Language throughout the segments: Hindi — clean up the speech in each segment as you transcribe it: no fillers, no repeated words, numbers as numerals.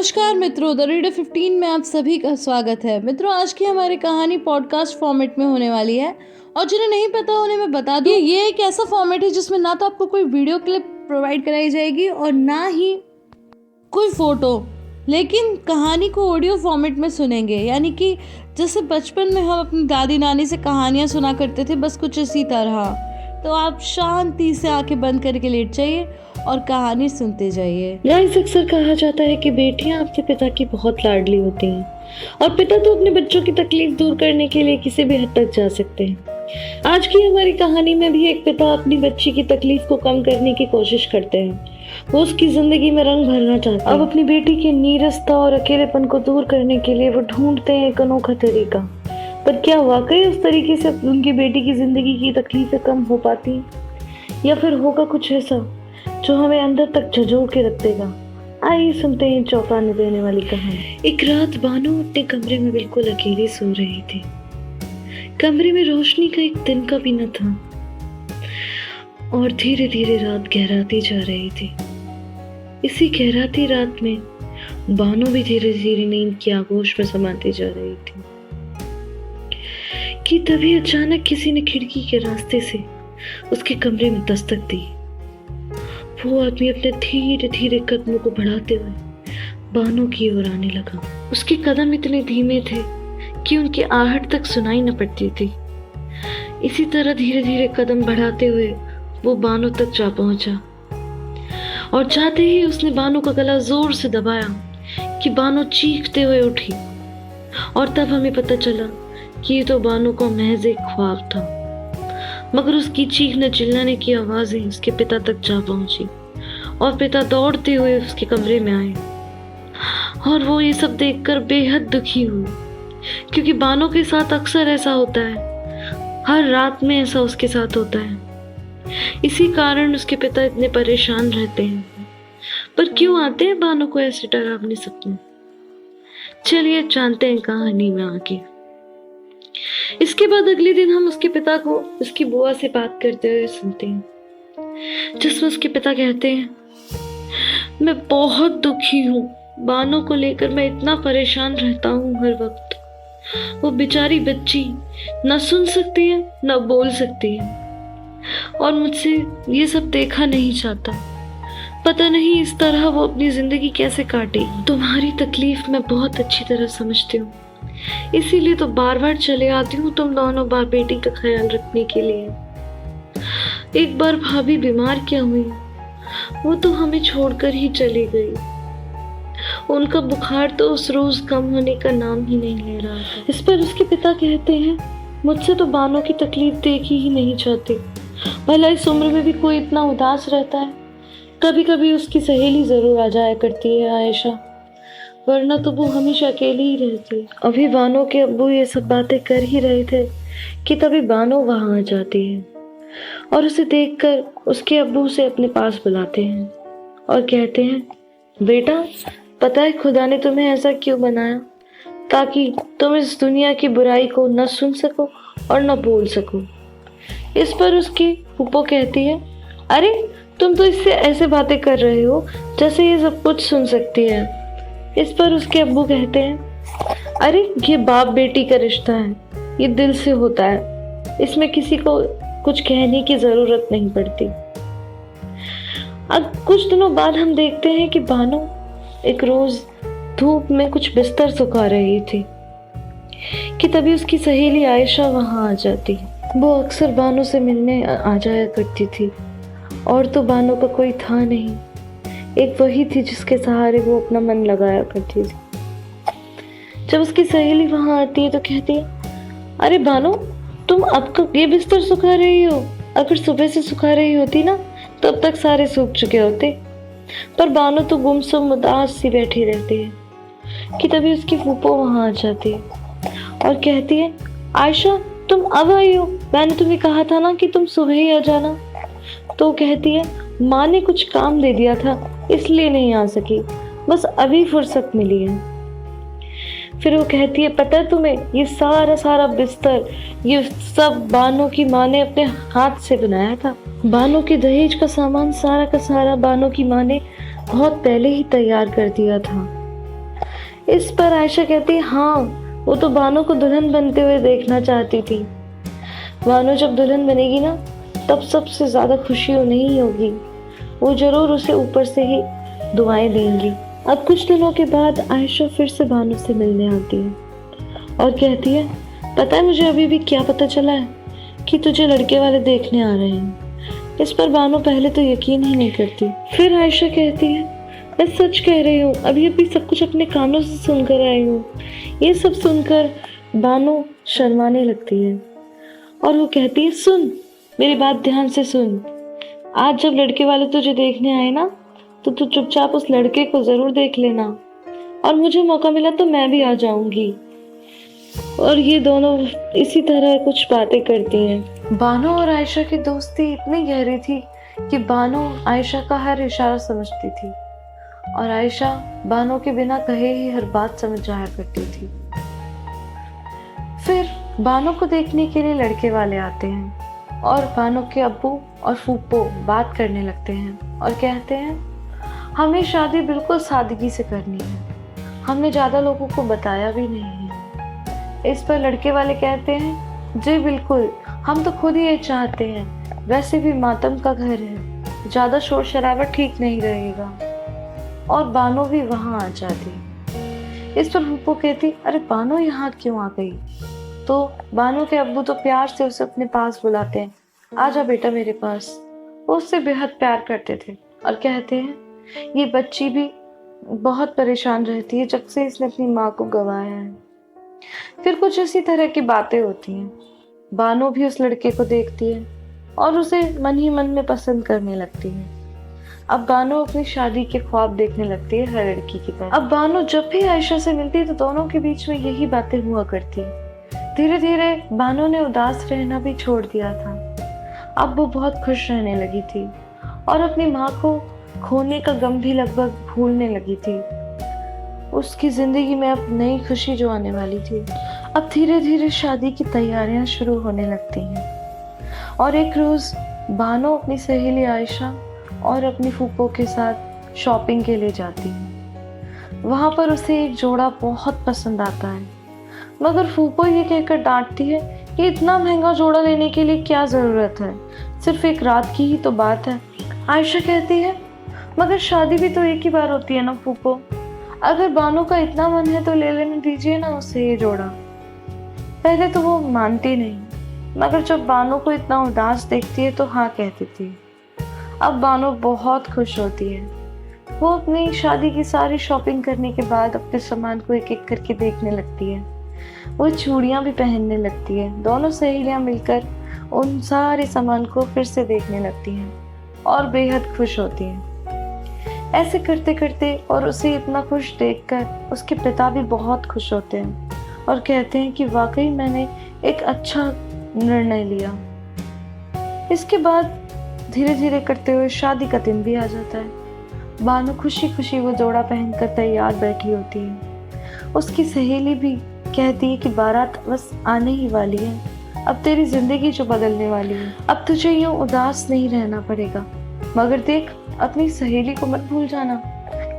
नमस्कार मित्रों, द रीडर 15 में आप सभी का स्वागत है। मित्रों, आज की हमारी कहानी पॉडकास्ट फॉर्मेट में होने वाली है और जिन्हें नहीं पता उन्हें मैं बता दूं, ये एक ऐसा फॉर्मेट है जिसमें ना तो आपको कोई वीडियो क्लिप प्रोवाइड कराई जाएगी और ना ही कोई फोटो, लेकिन कहानी को ऑडियो फॉर्मेट में सुनेंगे। यानी कि जैसे बचपन में हम अपनी दादी नानी से कहानियाँ सुना करते थे, बस कुछ इसी तरह। तो आप शांति से आंखें बंद करके लेट जाइए और कहानी सुनते जाइए। गाइस, अक्सर कहा जाता है कि बेटियां अपने पिता की बहुत लाडली होती हैं और पिता तो अपने बच्चों की तकलीफ दूर करने के लिए किसी भी हद तक जा सकते हैं। आज की हमारी कहानी में भी एक पिता अपनी बच्ची की तकलीफ को कम करने की कोशिश करते हैं। वो उसकी जिंदगी में रंग भरना चाहते हैं। अब अपनी बेटी की नीरसता और अकेलेपन को दूर करने के लिए वो ढूंढते हैं एक अनोखा तरीका। पर क्या वाकई उस तरीके से उनकी बेटी की जिंदगी की तकलीफें कम हो पाती हैं, या फिर होगा कुछ ऐसा जो हमें अंदर तक झंझोड़ के रख देगा? आइए सुनते हैं चौंकाने देने वाली कहानी। एक रात बानो अपने कमरे में बिल्कुल अकेली सो रही थी। कमरे में रोशनी का एक तिनका भी न था और धीरे धीरे रात गहराती जा रही थी। इसी गहराती रात में बानो भी धीरे धीरे नींद की आगोश में समाती जा रही थी कि तभी अचानक किसी ने खिड़की के रास्ते से उसके कमरे में दस्तक दी। वो आदमी अपने धीरे धीरे कदमों को बढ़ाते हुए बानो की ओर आने लगा। उसके कदम इतने धीमे थे कि उनकी आहट तक सुनाई न पड़ती थी। इसी तरह धीरे धीरे कदम बढ़ाते हुए वो बानो तक जा पहुंचा और जाते ही उसने बानो का गला जोर से दबाया कि बानो चीखते हुए उठी। और तब हमें पता चला कि ये तो बानो का महज एक ख्वाब था, मगर उसकी चीखने चिल्लाने की आवाजें उसके पिता तक जा पहुंची और पिता दौड़ते हुए उसके कमरे में आए। और वो ये सब देखकर बेहद दुखी हुए, क्योंकि बानो के साथ अक्सर ऐसा होता है, हर रात में ऐसा उसके साथ होता है। इसी कारण उसके पिता इतने परेशान रहते हैं। पर क्यों आते हैं बानो को ऐसे डरावने सपने? चलिए जानते हैं कहानी में आगे। इसके बाद अगले दिन हम उसके पिता को उसकी बुआ से बात करते हुए सुनते हैं, जिसमें उसके पिता कहते हैं, मैं बहुत दुखी हूँ। बानो को लेकर मैं इतना परेशान रहता हूँ हर वक्त। वो बेचारी बच्ची न सुन सकती है न बोल सकती है और मुझसे ये सब देखा नहीं चाहता। पता नहीं इस तरह वो अपनी जिंदगी कैसे काटेगी। तुम्हारी तकलीफ मैं बहुत अच्छी तरह समझती हूँ, इसीलिए तो बार बार चले आती हूँ तुम दोनों बार बेटी का ख्याल रखने के लिए। एक बार भाभी बीमार क्या हुई, वो तो हमें छोड़कर ही चली गई। उनका बुखार तो उस रोज कम होने का नाम ही नहीं ले रहा था। इस पर उसके पिता कहते हैं, मुझसे तो बानो की तकलीफ देखी ही नहीं चाहती। भला इस उम्र में भी कोई इतना उदास रहता है? कभी कभी उसकी सहेली जरूर आ जाया करती है, आयशा, वरना तो वो हमेशा अकेली ही रहती। अभी बानो के अब्बू ये सब बातें कर ही रहे थे कि तभी बानो वहां आ जाती है और उसे देखकर उसके अब्बू से अपने पास बुलाते हैं और कहते हैं, बेटा, पता है खुदा ने तुम्हें ऐसा क्यों बनाया? ताकि तुम इस दुनिया की बुराई को न सुन सको और न बोल सको। इस पर उसकी फूफो कहती है, अरे तुम तो इससे ऐसे बातें कर रहे हो जैसे ये सब कुछ सुन सकती है। इस पर उसके अब्बू कहते हैं, अरे ये बाप बेटी का रिश्ता है, ये दिल से होता है, इसमें किसी को कुछ कहने की जरूरत नहीं पड़ती। अब कुछ दिनों बाद हम देखते हैं कि बानो एक रोज धूप में कुछ बिस्तर सुखा रही थी कि तभी उसकी सहेली आयशा वहां आ जाती। वो अक्सर बानो से मिलने आ जाया करती थी और तो बानो का कोई था नहीं, एक वही थी जिसके सहारे वो अपना मन लगाया करती थी। जब उसकी सहेली वहां आती है तो कहती है, अरे बानो, तुम अब कब ये बिस्तर सुखा रही हो? अगर सुबह से सुखा रही होती ना तो अब तक सारे सूख चुके होते। पर बानो तो गुमसुम उदास सी बैठी रहती है कि तभी उसकी फूफो वहां आ जाती है और कहती है, आयशा, तुम अब आई हो? मैंने तुम्हें कहा था ना कि तुम सुबह ही आ जाना। तो कहती है, माँ ने कुछ काम दे दिया था इसलिए नहीं आ सकी, बस अभी फुर्सत मिली है। फिर वो कहती है, पता है तुम्हें, ये सारा बिस्तर ये सब बानो की माँ ने अपने हाथ से बनाया था। बानो के दहेज का सामान सारा का सारा बानो की माँ ने बहुत पहले ही तैयार कर दिया था। इस पर आयशा कहती है, हाँ वो तो बानो को दुल्हन बनते हुए देखना चाहती थी। बानो जब दुल्हन बनेगी ना, तब सबसे ज्यादा खुशी उन्हें ही होगी। वो जरूर उसे ऊपर से ही दुआएं देंगी। अब कुछ दिनों के बाद आयशा फिर से बानो से मिलने आती है और कहती है, पता है मुझे अभी भी क्या पता चला है, कि तुझे लड़के वाले देखने आ रहे हैं। इस पर बानो पहले तो यकीन ही नहीं करती। फिर आयशा कहती है, मैं सच कह रही हूँ, अभी अभी सब कुछ अपने कानों से सुनकर आई हूँ। ये सब सुनकर बानो शर्माने लगती है और वो कहती है, सुन मेरी बात ध्यान से सुन। आज जब लड़के वाले तुझे देखने आए ना, तो तू चुपचाप उस लड़के को जरूर देख लेना, और मुझे मौका मिला तो मैं भी आ जाऊंगी। और ये दोनों इसी तरह कुछ बातें करती हैं। बानो और आयशा की दोस्ती इतनी गहरी थी कि बानो आयशा का हर इशारा समझती थी और आयशा बानो के बिना कहे ही हर बात समझ जाया करती थी। फिर बानो को देखने के लिए लड़के वाले आते हैं और बानो के अब्बू और फूफो बात करने लगते हैं और कहते हैं, हमें शादी बिल्कुल सादगी से करनी है, हमने ज्यादा लोगों को बताया भी नहीं है। इस पर लड़के वाले कहते हैं, जी बिल्कुल, हम तो खुद ही ये चाहते हैं, वैसे भी मातम का घर है, ज्यादा शोर शराबा ठीक नहीं रहेगा। और बानो भी वहां आ जाती। इस पर फूफो कहती, अरे बानो यहाँ क्यों आ गई? तो बानो के अब्बू तो प्यार से उसे अपने पास बुलाते हैं, आजा बेटा मेरे पास। वो उससे बेहद प्यार करते थे और कहते हैं, ये बच्ची भी बहुत परेशान रहती है जब से इसने अपनी माँ को गंवाया है। फिर कुछ इसी तरह की बातें होती हैं। बानो भी उस लड़के को देखती है और उसे मन ही मन में पसंद करने लगती है। अब बानो अपनी शादी के ख्वाब देखने लगती है हर लड़की की तरह। अब बानो जब भी आयशा से मिलती है तो दोनों के बीच में यही बातें हुआ करती। धीरे धीरे बानो ने उदास रहना भी छोड़ दिया था। अब वो बहुत खुश रहने लगी थी और अपनी माँ को खोने का गम भी लगभग भूलने लगी थी। उसकी जिंदगी में अब नई खुशी जो आने वाली थी। अब धीरे धीरे शादी की तैयारियां शुरू होने लगती हैं और एक रोज बानो अपनी सहेली आयशा और अपनी फूफो के साथ शॉपिंग के लिए जाती है। वहां पर उसे एक जोड़ा बहुत पसंद आता है, मगर फूफो ये कहकर डांटती है कि इतना महंगा जोड़ा लेने के लिए क्या जरूरत है, सिर्फ एक रात की ही तो बात है। आयशा कहती है, मगर शादी भी तो एक ही बार होती है ना फूफो, अगर बानो का इतना मन है तो ले लेने दीजिए ना उसे ये जोड़ा। पहले तो वो मानती नहीं, मगर जब बानो को इतना उदास देखती है तो हाँ कहती थी। अब बानो बहुत खुश होती है। वो अपनी शादी की सारी शॉपिंग करने के बाद अपने सामान को एक एक करके देखने लगती है। वो चूड़ियां भी पहनने लगती है। दोनों सहेलियां मिलकर उन सारे सामान को फिर से देखने लगती हैं और बेहद खुश होती हैं। ऐसे करते करते और उसे इतना खुश देखकर उसके पिता भी बहुत खुश होते हैं और कहते हैं कि वाकई मैंने एक अच्छा निर्णय लिया। इसके बाद धीरे धीरे करते हुए शादी का दिन भी आ जाता है। बानो खुशी खुशी वो जोड़ा पहनकर तैयार बैठी होती है। उसकी सहेली भी कहती है कि बारात बस आने ही वाली है, अब तेरी जिंदगी जो बदलने वाली है, अब तुझे यूं उदास नहीं रहना पड़ेगा। मगर देख, अपनी सहेली को मत भूल जाना,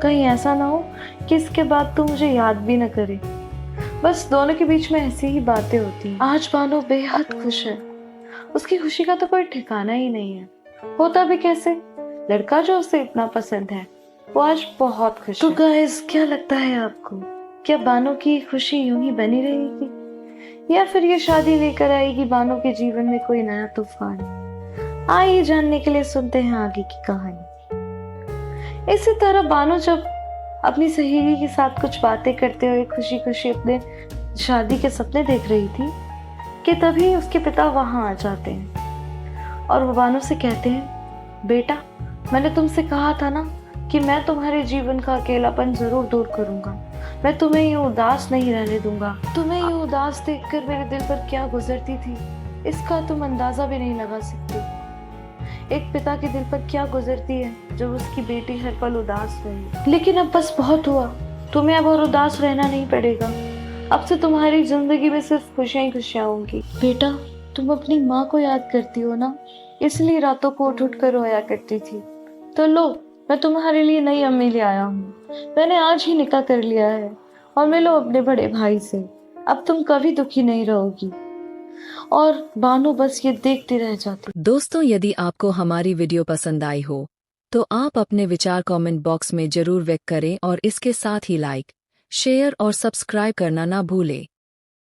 कहीं ऐसा ना हो कि इसके बाद तू मुझे याद भी न करे। बस दोनों के बीच में ऐसी ही बातें होती हैं। आज बानो बेहद खुश है। उसकी खुशी का तो कोई ठिकाना ही नहीं है। होता भी कैसे, लड़का जो उसे इतना पसंद है वो आज बहुत खुश है। तो गाइस, क्या लगता है आपको, क्या बानो की खुशी यूं ही बनी रहेगी या फिर ये शादी लेकर आएगी बानो के जीवन में कोई नया तूफान? आइए जानने के लिए सुनते हैं आगे की कहानी। इसी तरह बानो जब अपनी सहेली के साथ कुछ बातें करते हुए खुशी खुशी अपने शादी के सपने देख रही थी कि तभी उसके पिता वहां आ जाते हैं और वो बानो से कहते हैं, बेटा मैंने तुमसे कहा था ना कि मैं तुम्हारे जीवन का अकेलापन जरूर दूर करूंगा, मैं तुम्हें यूं उदास नहीं रहने दूंगा। तुम्हें यूं उदास देखकर मेरे दिल पर क्या गुजरती थी इसका तुम अंदाजा भी नहीं लगा सकते। एक पिता के दिल पर क्या गुजरती है जब उसकी बेटी हर पल उदास रहे। लेकिन अब बस बहुत हुआ, तुम्हें अब और उदास रहना नहीं पड़ेगा। अब से तुम्हारी जिंदगी में सिर्फ खुशियां ही खुशियां होंगी। बेटा, तुम अपनी माँ को याद करती हो ना, इसलिए रातों को उठ उठ कर रोया करती थी। तो लो, मैं तुम्हारे लिए नई अम्मी ले आया हूँ। मैंने आज ही निकाह कर लिया है और मिलो अपने बड़े भाई से। अब तुम कभी दुखी नहीं रहोगी। और बानो बस ये देखती रह जाती। दोस्तों, यदि आपको हमारी वीडियो पसंद आई हो तो आप अपने विचार कमेंट बॉक्स में जरूर व्यक्त करें और इसके साथ ही लाइक, शेयर और सब्सक्राइब करना ना भूलें।